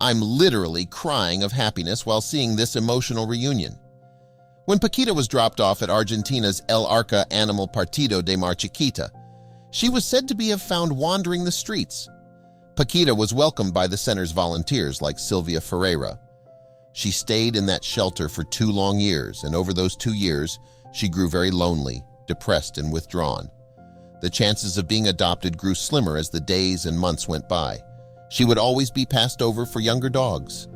I'm literally crying of happiness while seeing this emotional reunion. When Pakita was dropped off at Argentina's El Arca animal Partido de Mar Chiquita, she was said to have found wandering the streets. Pakita was welcomed by the center's volunteers like Silvia Ferreyra. She stayed in that shelter for 2 long years, and over those 2 years, she grew very lonely, depressed, and withdrawn. The chances of being adopted grew slimmer as the days and months went by. She would always be passed over for younger dogs.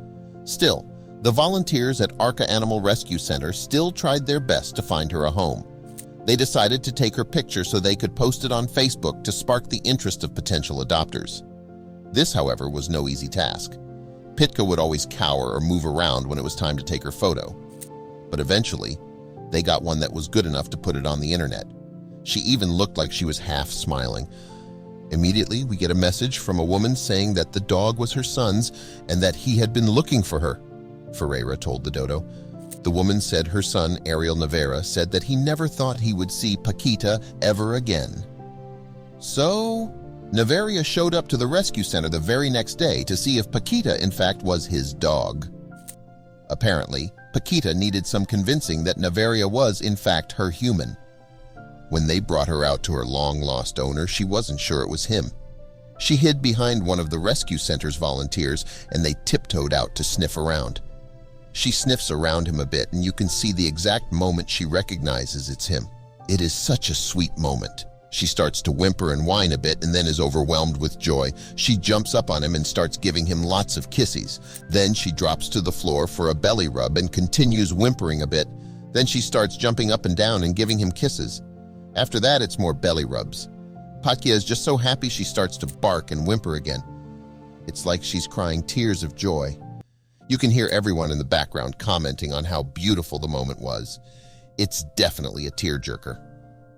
Still, the volunteers at Arca Animal Rescue Center still tried their best to find her a home. They decided to take her picture so they could post it on Facebook to spark the interest of potential adopters. This, however, was no easy task. Pitka would always cower or move around when it was time to take her photo. But eventually, they got one that was good enough to put it on the internet. She even looked like she was half smiling. Immediately, we get a message from a woman saying that the dog was her son's and that he had been looking for her, Ferreyra told the Dodo. The woman said her son, Ariel Navarra, said that he never thought he would see Pakita ever again. So, Navarra showed up to the rescue center the very next day to see if Pakita, in fact, was his dog. Apparently, Pakita needed some convincing that Navarra was, in fact, her human. When they brought her out to her long-lost owner, she wasn't sure it was him. She hid behind one of the rescue center's volunteers, and they tiptoed out to sniff around. She sniffs around him a bit, and you can see the exact moment she recognizes it's him. It is such a sweet moment. She starts to whimper and whine a bit and then is overwhelmed with joy. She jumps up on him and starts giving him lots of kisses. Then she drops to the floor for a belly rub and continues whimpering a bit. Then she starts jumping up and down and giving him kisses. After that, it's more belly rubs. Pakita is just so happy she starts to bark and whimper again. It's like she's crying tears of joy. You can hear everyone in the background commenting on how beautiful the moment was. It's definitely a tearjerker.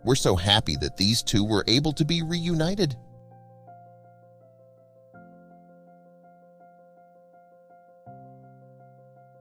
We're so happy that these two were able to be reunited.